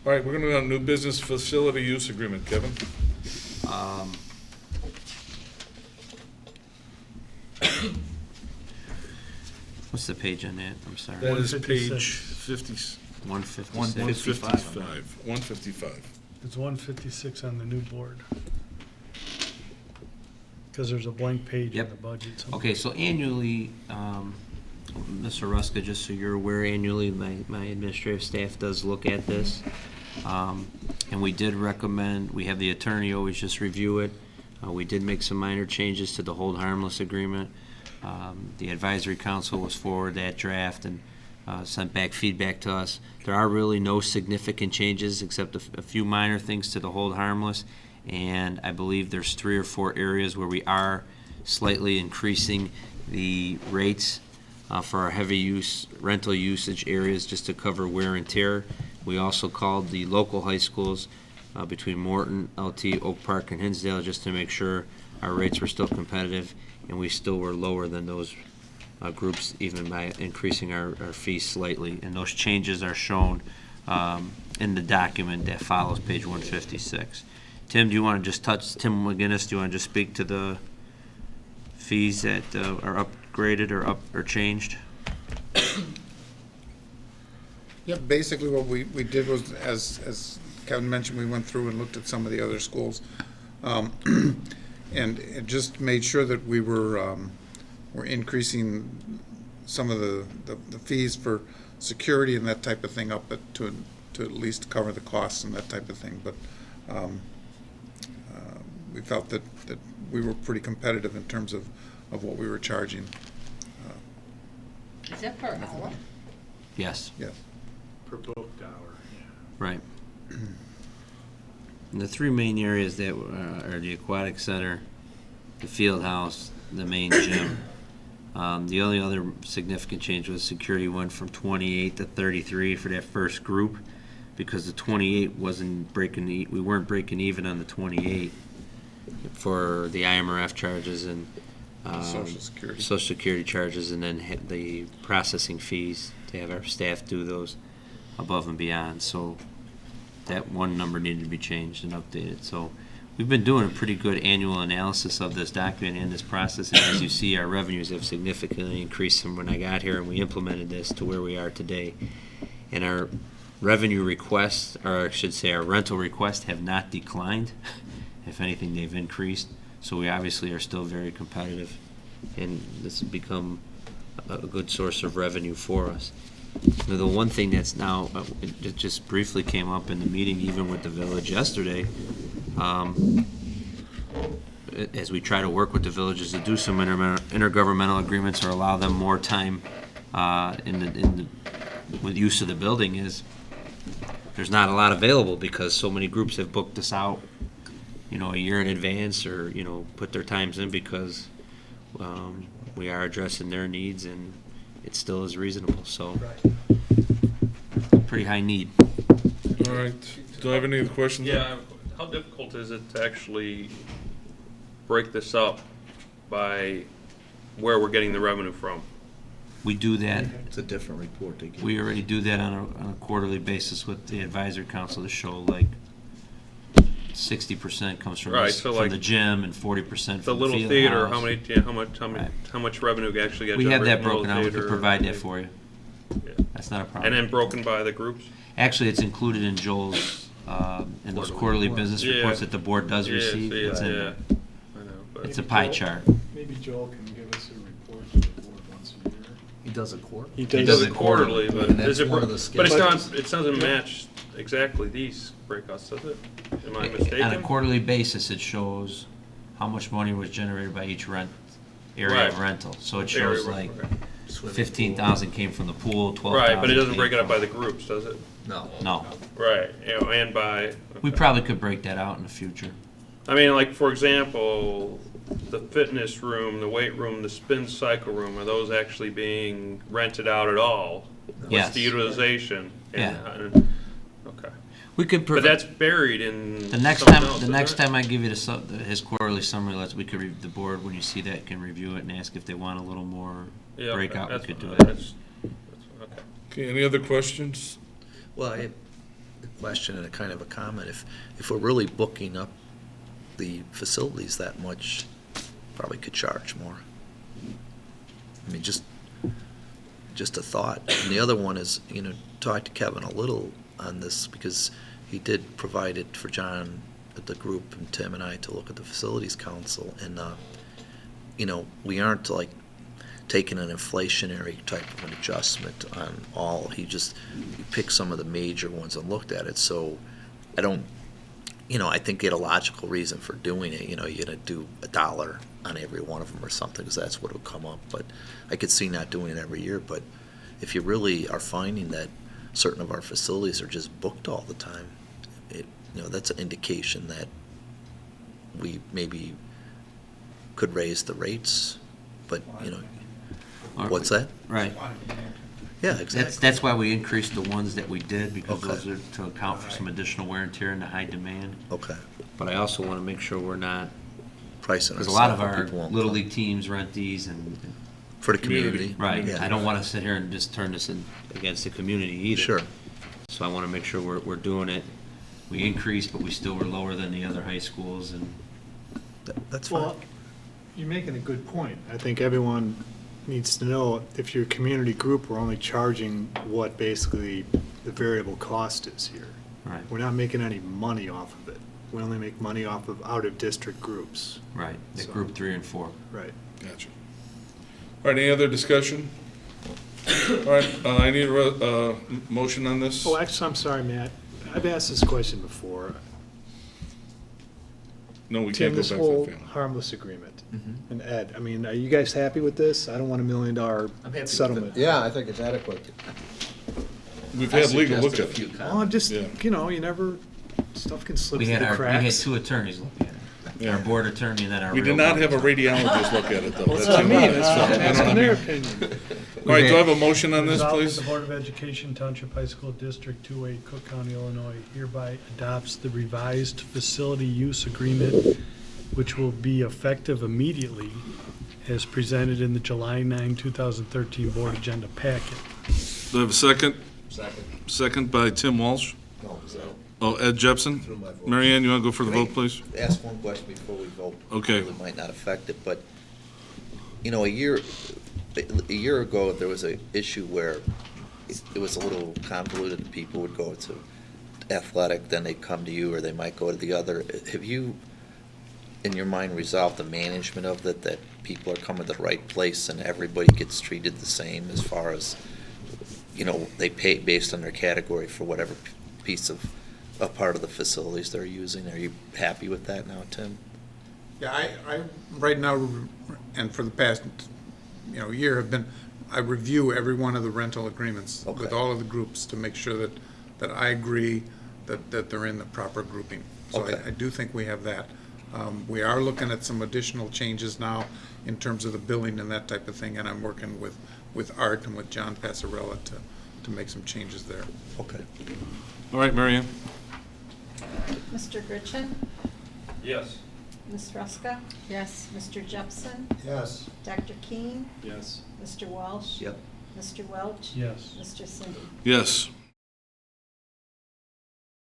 All right, we're going to go on new business facility use agreement. Kevin? Um, What's the page on that? I'm sorry. That is 156. page 50, 156. 155. It's 156 on the new board. Because there's a blank page in Yep. the budget. Okay, so annually, Mr. Ruska, just so you're aware, annually, my administrative staff does look at this. And we did recommend, we have the attorney always just review it. We did make some minor changes to the hold harmless agreement. The advisory council was forward that draft and sent back feedback to us. There are really no significant changes except a few minor things to the hold harmless. And I believe there's 3 or 4 areas where we are slightly increasing the rates for our heavy use rental usage areas just to cover wear and tear. We also called the local high schools between Morton, LT, Oak Park, and Hinsdale just to make sure our rates were still competitive, and we still were lower than those groups even by increasing our fees slightly. And those changes are shown in the document that follows page 156. Tim, do you want to just Tim McGinnis, do you want to just speak to the fees that are upgraded or changed? Yeah, basically what we did was, as Kevin mentioned, we went through and looked at some of the other schools, and it just made sure that we're increasing some of the fees for security and that type of thing up to at least cover the costs and that type of thing. But we felt that we were pretty competitive in terms of what we were charging. Is that per hour? Yes. Yes. Per booked hour, yeah. Right. And the 3 main areas that are the aquatic center, the field house, the main gym. The only other significant change was security went from 28 to 33 for that first group, because the 28 wasn't we weren't breaking even on the 28 for the IMRF charges and Social Security. Social Security charges, and then hit the processing fees to have our staff do those above and beyond. So that one number needed to be changed and updated. So we've been doing a pretty good annual analysis of this document and this process, and as you see, our revenues have significantly increased from when I got here and we implemented this to where we are today. And our revenue requests, or I should say our rental requests, have not declined. If anything, they've increased. So we obviously are still very competitive, and this has become a good source of revenue for us. Now, the one thing that's now, it just briefly came up in the meeting, even with the village yesterday, as we try to work with the villages to do some intergovernmental agreements or allow them more time with use of the building, is there's not a lot available because so many groups have booked this out, a year in advance, or put their times in, because we are addressing their needs and it still is reasonable. So pretty high need. All right. Do I have any other questions? Yeah, how difficult is it to actually break this up by where we're getting the revenue from? We do that. It's a different report they get. We already do that on a quarterly basis with the advisory council to show, like, 60% comes from, Right, so from like the gym and 40% The from the little field theater, house. how much revenue actually gets We have that generated from the broken little out. We could theater? provide that for you. Yeah. That's not a problem. And then broken by the groups? Actually, it's included in Joel's, in those quarterly business Yeah. reports that the board does receive. It's in yeah. there. I know, but It's a pie chart. Maybe Joel can give us a report to the board once a year. He does a quarter. He he does does it it quarterly, but And that's is it, one of the but it's schedules. not, it doesn't match exactly these breakouts, does it? Am I On a mistaken? quarterly basis, it shows how much money was generated by each area of Right. rental. So it Area, shows like okay. 15,000 came from the pool, 12,000. Right, but it doesn't break it came up by from- the groups, does it? No. No. Right, and by. We okay. probably could break that out in the future. I mean, like, for example, the fitness room, the weight room, the spin cycle room, are those actually being rented out at all? What's Yes. the utilization? Yeah. Okay. We could. But that's buried in the next something time. else, The isn't next it? time I give you his quarterly summary, we could the board, when you see that, can review it and ask if they want a little more Yeah, okay, breakout. We that's could do fine. that. That's okay. Okay, any other questions? Well, question and a kind of a comment. If we're really booking up the facilities that much, probably could charge more. I mean, just a thought. And the other one is, talk to Kevin a little on this, because he did provide it for John, the group, and Tim and I to look at the facilities council, and we aren't like taking an inflationary type of an adjustment on all. He picked some of the major ones and looked at it. So I don't, I think he had a logical reason for doing it. You're gonna do $1 on every one of them or something, because that's what will come up. But I could see not doing it every year. But if you really are finding that certain of our facilities are just booked all the time, that's an indication that we maybe could raise the rates. But what's that? Right. Yeah, exactly. That's why we increased the ones that we did, because Okay. those are to account for some additional wear and tear and the high demand. Okay. But I also want to make sure we're not, Pricing because a lot of ourselves, our people won't Little come. League teams rent these, and, For the community. right, Yeah. I don't want to sit here and just turn this in against the community either. Sure. So I want to make sure we're doing it. We increased, but we still were lower than the other high schools, and That's fine. Well, you're making a good point. I think everyone needs to know, if you're a community group, we're only charging what basically the variable cost is here. right, We're not making any money off of it. We only make money off of out-of-district groups. right, the So- group 3 and 4. Right. Gotcha. All right, any other discussion? All right, I need a motion on this. Oh, actually, I'm sorry, Matt. I've asked this question before. No, we Tim, can't go this back to whole that family. harmless agreement, Mhm. and Ed, I mean, are you guys happy with this? I don't want $1 million I'm happy with settlement. Yeah, I think it's adequate. We've I had legal look suggested at a it. few Well, I'm just, Yeah. you never, stuff can slip We through had the we had cracks. 2 attorneys look at it. Yeah. Our board attorney and then our We real did not have a attorney. radiologist look at it, though. That's what I mean, I don't I'm know. asking their opinion. All right, do I have a motion on this, Resolved that please? the Board of Education, Township High School District 2A, Cook County, Illinois, hereby adopts the revised facility use agreement, which will be effective immediately, as presented in the July 9, 2013 Board Agenda Packet. Do I have a second? Second. Second by Tim Walsh. No, so, Oh, Ed Jepson? through my vote. Mary Ann, you want to go for the Can I vote, please? Ask one question before we vote. Okay. It might not affect it, but, a year ago, there was an issue where it was a little convoluted. People would go to athletic, then they'd come to you, or they might go to the other. Have you, in your mind, resolved the management of that people are coming to the right place and everybody gets treated the same as far as, they pay based on their category for whatever piece of a part of the facilities they're using? Are you happy with that now, Tim? Yeah, I right now, and for the past, year, I review every one of the rental agreements with Okay. all of the groups to make sure that I agree that they're in the proper grouping. So Okay. I do think we have that. We are looking at some additional changes now in terms of the billing and that type of thing, and I'm working with Art and with John Passarella to make some changes there. Okay. All right, Mary Ann? Mr. Gritchen? Yes. Ms. Ruska? Yes. Mr. Jepson? Yes. Dr. Keen? Yes. Mr. Walsh? Yep. Mr. Welch? Yes. Mr. Cindy? Yes.